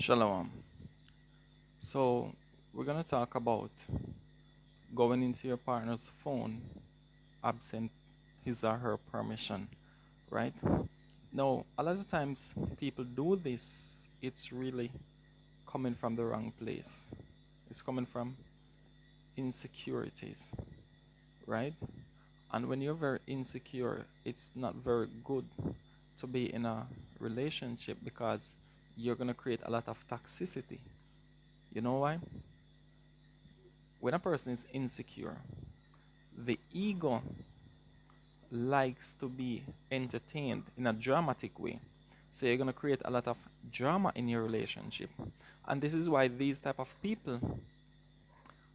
Shalom. So, we're going to talk about going into your partner's phone absent his or her permission, right? Now, a lot of times people do this, it's really coming from the wrong place. It's coming from insecurities, right? And when you're very insecure, it's not very good to be in a relationship because you're going to create a lot of toxicity. You know why? When a person is insecure, the ego likes to be entertained in a dramatic way. So you're going to create a lot of drama in your relationship. And this is why these type of people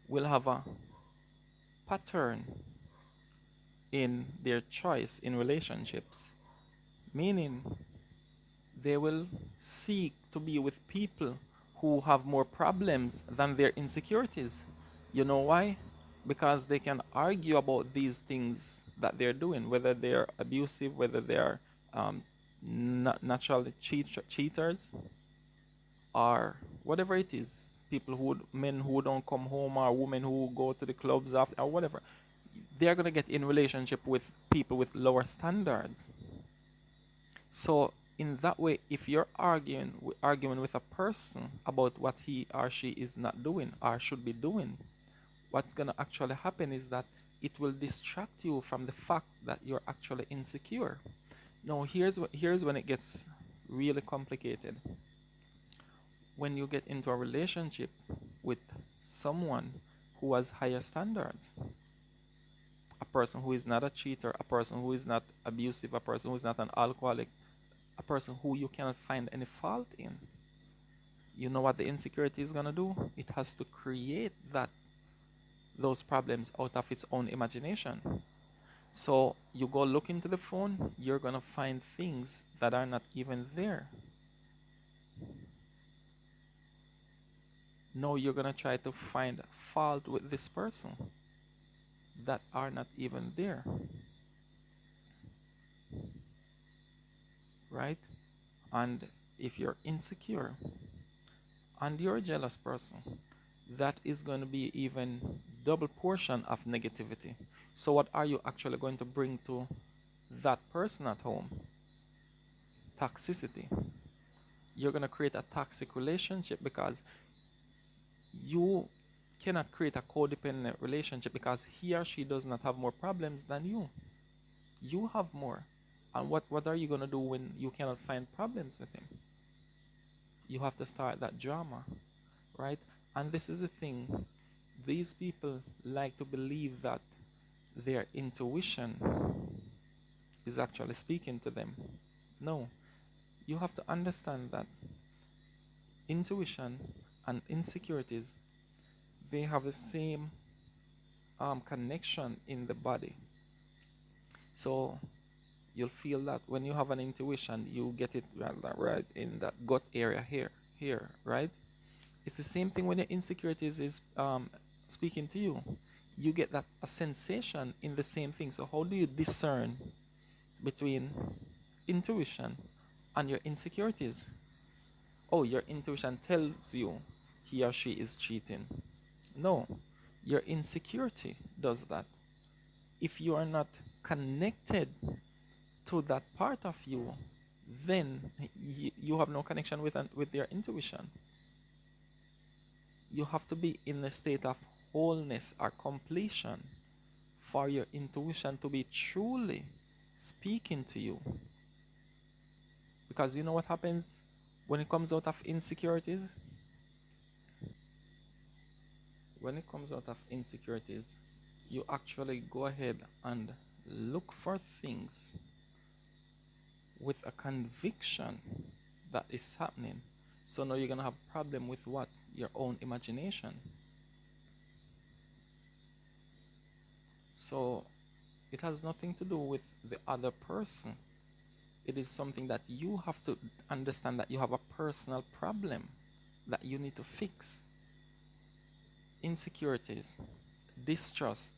will have a pattern in their choice in relationships. Meaning they will seek to be with people who have more problems than their insecurities. You know why? Because they can argue about these things that they're doing, whether they're abusive, whether they're um, naturally cheaters, or whatever it is. People men who don't come home, or women who go to the clubs after, or whatever. They're gonna get in relationship with people with lower standards. So in that way, if you're arguing with a person about what he or she is not doing or should be doing, what's gonna actually happen is that it will distract you from the fact that you're actually insecure. Now here's when it gets really complicated. When you get into a relationship with someone who has higher standards, a person who is not a cheater, a person who is not abusive, a person who is not an alcoholic, a person who you cannot find any fault in, you know what the insecurity is going to do? It has to create those problems out of its own imagination. So you go look into the phone, you're going to find things that are not even there. No, you're going to try to find fault with this person that are not even there. Right? And if you're insecure and you're a jealous person, that is going to be even double portion of negativity. So what are you actually going to bring to that person at home? Toxicity. You're going to create a toxic relationship because you cannot create a codependent relationship because he or she does not have more problems than you. You have more. And what are you going to do when you cannot find problems with him? You have to start that drama, right? And this is the thing. These people like to believe that their intuition is actually speaking to them. No, you have to understand that intuition and insecurities, they have the same connection in the body. So you'll feel that when you have an intuition, you get it right in that gut area here, right? It's the same thing when your insecurities is speaking to you. You get that a sensation in the same thing. So how do you discern between intuition and your insecurities? Oh, your intuition tells you he or she is cheating. No, your insecurity does that. If you are not connected to that part of you, then you have no connection with your intuition. You have to be in a state of wholeness or completion for your intuition to be truly speaking to you. Because you know what happens when it comes out of insecurities? When it comes out of insecurities, you actually go ahead and look for things with a conviction that is happening. So now you're going to have a problem with what? Your own imagination. So it has nothing to do with the other person. It is something that you have to understand, that you have a personal problem that you need to fix. Insecurities, distrust.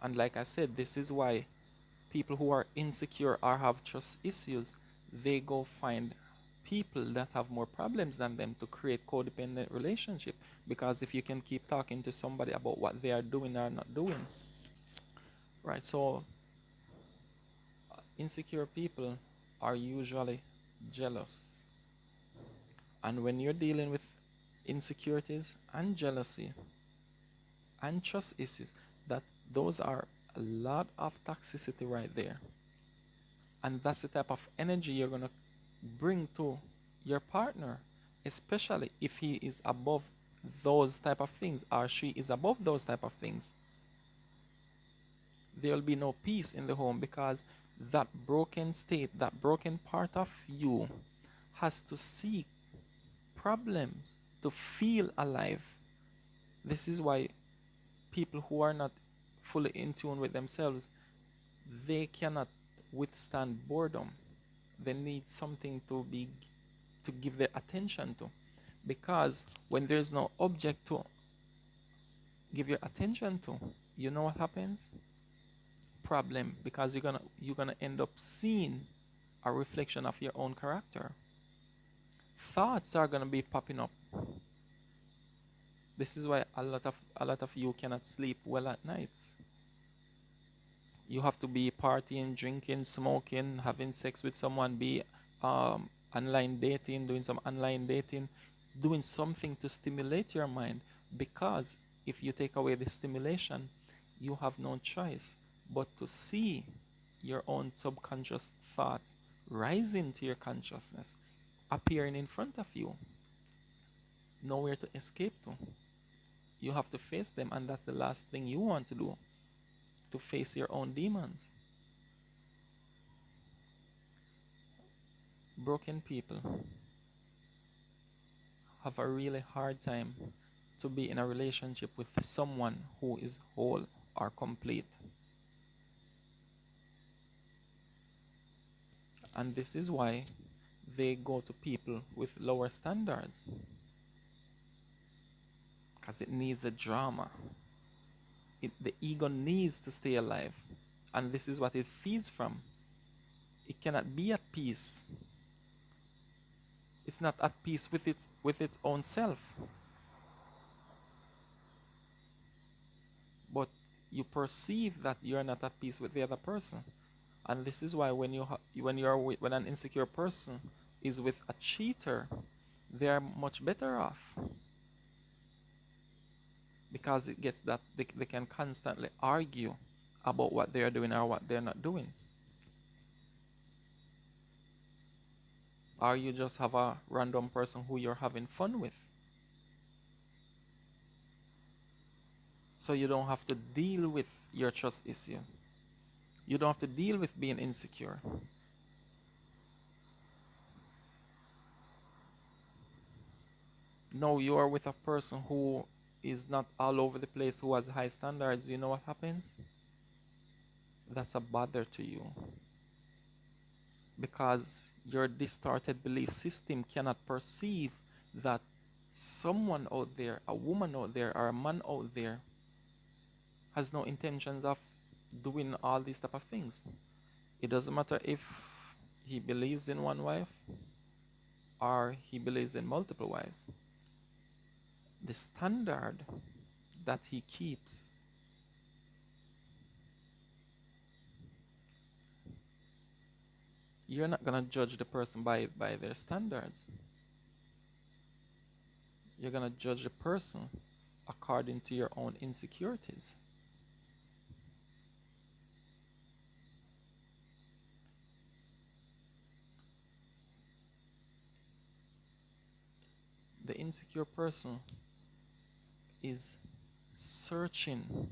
And like I said, this is why people who are insecure or have trust issues, they go find people that have more problems than them to create codependent relationship. Because if you can keep talking to somebody about what they are doing or not doing, right? So insecure people are usually jealous. And when you're dealing with insecurities and jealousy and trust issues, that those are a lot of toxicity right there. And that's the type of energy you're going to bring to your partner, especially if he is above those type of things or she is above those type of things. There will be no peace in the home because that broken state, that broken part of you has to seek problems to feel alive. This is why people who are not fully in tune with themselves, they cannot withstand boredom. They need something to give their attention to. Because when there's no object to give your attention to, you know what happens? Problem, because you're gonna end up seeing a reflection of your own character. Thoughts are gonna be popping up. This is why a lot of you cannot sleep well at nights. You have to be partying, drinking, smoking, having sex with someone, be online dating, doing some online dating, doing something to stimulate your mind. Because if you take away the stimulation, you have no choice but to see your own subconscious thoughts rising to your consciousness, appearing in front of you, nowhere to escape to. You have to face them, and that's the last thing you want to do, to face your own demons. Broken people have a really hard time to be in a relationship with someone who is whole or complete. And this is why they go to people with lower standards. Because it needs the drama. The ego needs to stay alive. And this is what it feeds from. It cannot be at peace. It's not at peace with its own self. But you perceive that you're not at peace with the other person. And this is why when when an insecure person is with a cheater, they are much better off. Because it gets that they can constantly argue about what they are doing or what they're not doing. Or you just have a random person who you're having fun with. So you don't have to deal with your trust issue. You don't have to deal with being insecure. No, you are with a person who is not all over the place, who has high standards. You know what happens? That's a bother to you. Because your distorted belief system cannot perceive that someone out there, a woman out there, or a man out there, has no intentions of doing all these type of things. It doesn't matter if he believes in one wife or he believes in multiple wives. The standard that he keeps you're not going to judge the person by their standards. You're going to judge the person according to your own insecurities. The insecure person is searching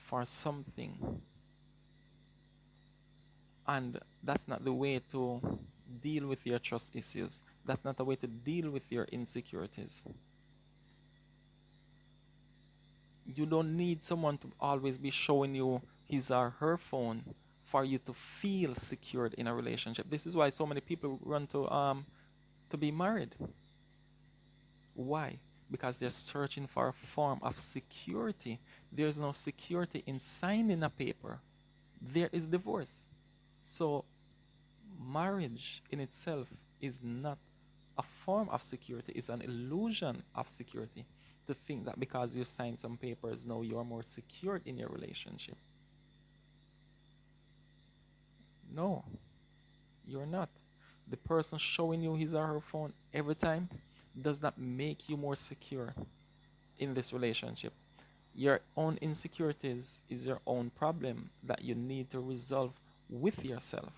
for something, and that's not the way to deal with your trust issues. That's not the way to deal with your insecurities. You don't need someone to always be showing you his or her phone for you to feel secured in a relationship. This is why so many people run to be married. Why? Because they're searching for a form of security. There's no security in signing a paper. There is divorce. So marriage in itself is not a form of security, it's an illusion of security to think that because you signed some papers, now you're more secured in your relationship. No, you're not. The person showing you his or her phone every time does not make you more secure in this relationship. Your own insecurities is your own problem that you need to resolve with yourself.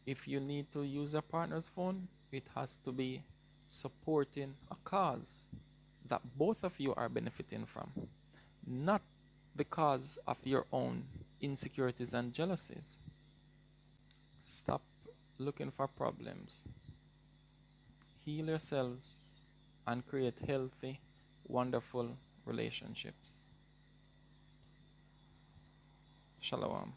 If you need to use a partner's phone, it has to be supporting a cause that both of you are benefiting from, not because of your own insecurities and jealousies. Stop looking for problems. Heal yourselves and create healthy, wonderful relationships. Shalom.